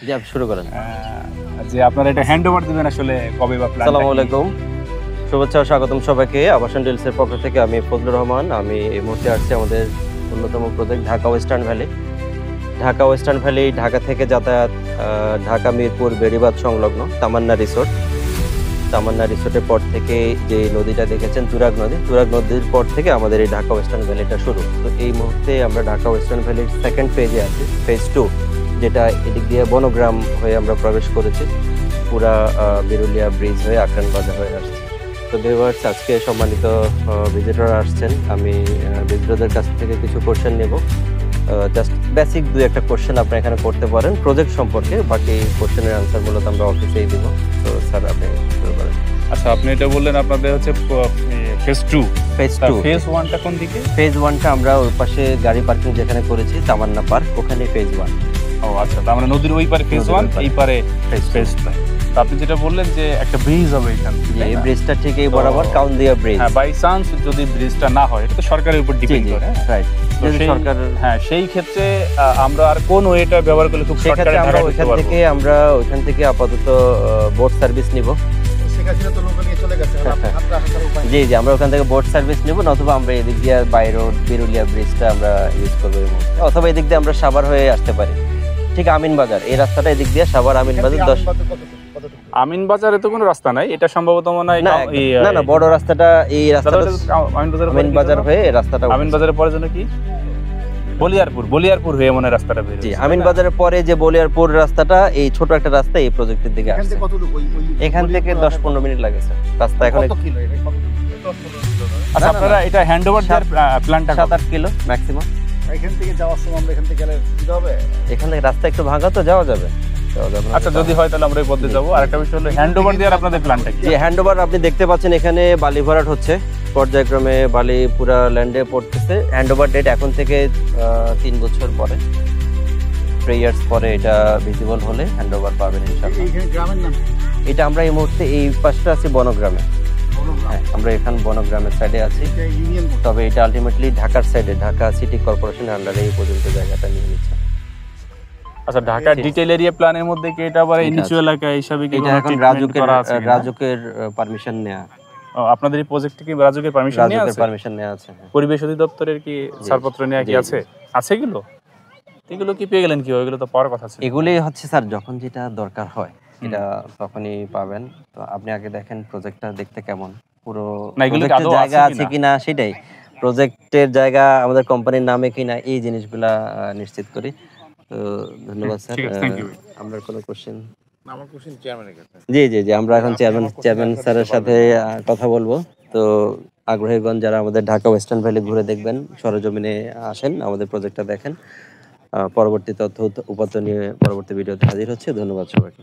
জি, আপনি শুরু করেন। যে আপনারা এটা হ্যান্ডওভার দিবেন আসলে কবে বা প্ল্যান? আসসালামু আলাইকুম। শুভেচ্ছা ও স্বাগতম সবাইকে। আবাসন ডিলসের পক্ষ থেকে আমি ফজলুর রহমান। আমি এই মুহূর্তে আসছি আমাদের অন্যতম project Dhaka western valley. Dhaka western valley Dhaka থেকে যাতায়াত ঢাকা মিরপুর বেড়িবাঁধ সংলগ্ন তামান্না রিসোর্ট। তামান্না রিসোর্টের পর থেকে যে নদীটা দেখেছেন তুরাগ নদী, তুরাগ নদীর পর থেকে আমাদের এই ঢাকা ওয়েস্টার্ন ভ্যালিটা শুরু। তো এই মুহূর্তে আমরা ঢাকা ওয়েস্টার্ন ভ্যালির সেকেন্ড ফেজে আছি, ফেজ 2, যেটা এদিক দিয়ে বনগ্রাম হয়ে আমরা প্রবেশ করেছি, পুরা বিরুলিয়া ব্রিজ হয়ে আক্রান বাজার হয়ে আসছে। তো ভিউয়ার্স, আজকে সম্মানিত ভিজিটর আসছেন, আমি ভিজিটরদের কাছ থেকে কিছু কোশ্চেন নেব। জাস্ট বেসিক দুই একটা কোশ্চেন আপনি এখানে করতে পারেন প্রজেক্ট সম্পর্কে, বাকি কোশ্চেনের আনসার মূলত আমরা অফিসেই দিব। তো স্যার, আপনি শুরু করেন। আচ্ছা, আপনি এটা বললেন আপনাদের হচ্ছে ফেজ 2। ফেজ 2, ফেজ 1টা কোন দিকে? ফেজ 1টা আমরা ওই পাশে গাড়ি পার্কিং যেখানে করেছি তামান্না পার্ক, ওখানে ফেজ 1। ও আচ্ছা, তার মানে নদীর ওই পারে ফেজ 1, এই পারে ফেজ 2। তো আপনি যেটা বললেন যে একটা ব্রিজ হবে এখান থেকে, এই ব্রিজটা ঠিক এই বরাবর কাউন্দিয়া ব্রিজ। হ্যাঁ, বাই চান্স যদি ব্রিজটা না হয়, এটা তো সরকারের উপর ডিপেন্ড করে। রাইট। তো সরকার, হ্যাঁ, সেই ক্ষেত্রে আমরা আর কোন ওয়েটা ব্যবহার করলে খুব শর্টকাটে ঢাকা যেতে পারবো? আমরা ওইখান থেকে আপাতত বোট সার্ভিস নিব। জি জি, আমরা ওখান থেকে বোট সার্ভিস নিব, অথবা আমরা এদিক দিয়ে বাই রোড বিরুলিয়া ব্রিজটা আমরা ইউজ করবো এই মুহূর্তে, অথবা এদিক দিয়ে আমরা সাভার হয়ে আসতে পারি। ঠিক আমিন বাজার, এই রাস্তাটা এদিক দিয়ে সাভার আমিন বাজার 10। আমিন বাজারে তো কোনো রাস্তা নাই, এটা সম্ভবত মনে হয় না, বড় রাস্তাটা এই রাস্তাটা আমিন বাজার হয়ে রাস্তাটা। আমিন বাজারের পরে যেন কি বলিয়ারপুর হয়ে মনে রাস্তাটা বের হচ্ছে। আমিন বাজারের পরে যে বলিয়ারপুর রাস্তাটা, এই ছোট একটা রাস্তা এই প্রজেক্টের দিকে আসছে। এখান থেকে 10-15 মিনিট লাগে স্যার রাস্তা। এখন আচ্ছা, আপনারা এটা হ্যান্ডওভার দেওয়ার প্ল্যানটা 7-8 কিলো ম্যাক্সিমাম। এখান থেকে যাওয়ার সময় আমরা এখান থেকে গেলে সুবিধা হবে। এখান থেকে রাস্তা একটু ভাঙা, তো যাওয়া যাবে। আচ্ছা, যদি হয় তাহলে আমরা এই পথে যাবো। আর একটা বিষয় হলো হ্যান্ডওভার দেওয়ার আপনাদের প্ল্যানটা কি? যে হ্যান্ডওভার আপনি দেখতে পাচ্ছেন এখানে বালি ভরাট হচ্ছে, পর্যায়ক্রমে বালি পুরা ল্যান্ডে পড়তেছে। হ্যান্ডওভার ডেট এখন থেকে 3 বছর পরে, 3 ইয়ার্স পরে এটা ভিজিবল হলে হ্যান্ডওভার পাবেন ইনশাআল্লাহ। এইখানে গ্রামের নাম এটা আমরা এই মুহূর্তে এই পাশটা আছি বনগ্রামে। হ্যাঁ, আমরা এখানে বনগ্রামের সাইডে আছি, তবে এটা আলটিমেটলি ঢাকার সাইডে, ঢাকা সিটি কর্পোরেশনের আন্ডারে এই পর্যন্ত জায়গাটা নিয়ে নিচ্ছে। আচ্ছা, ঢাকা ডিটেইল এরিয়া প্ল্যানের মধ্যে কি এটা আবার এই নিচু এলাকা হিসাবে কি এটা এখন রাজুকের পারমিশন নেওয়া? আপনাদের এই প্রজেক্ট থেকে রাজুকের পারমিশন নেওয়া আছে? পারমিশন নেওয়া আছে। পরিবেশ অধিদপ্তরের কি ছাড়পত্র নেওয়া কি আছে? আছে এগুলো কি পেয়ে গেলেন কি? ওইগুলো তো পাওয়ার কথা ছিল। এগুলি হচ্ছে স্যার, যখন যেটা দরকার হয় এটা তখনই পাবেন। তো আপনি আগে দেখেন প্রজেক্টটা দেখতে কেমন, পুরো প্রজেক্টের জায়গা আছে কিনা, সেটাই প্রজেক্টের জায়গা আমাদের কোম্পানির নামে কিনা, এই জিনিসগুলা নিশ্চিত করি। তো ধন্যবাদ স্যার। আমরা কোনো কোশ্চেন? আমার কোশ্চেন চেয়ারম্যানের কাছে। জি জি জি, আমরা এখন চেয়ারম্যান স্যারের সাথে কথা বলবো। তো আগ্রহীগণ যারা আমাদের ঢাকা ওয়েস্টার্ন ভ্যালি ঘুরে দেখবেন, সরজমিনে আসেন, আমাদের প্রজেক্টটা দেখেন। পরবর্তী তথ্য উপাত্ত নিয়ে পরবর্তী ভিডিওতে হাজির হচ্ছে। ধন্যবাদ সবাইকে।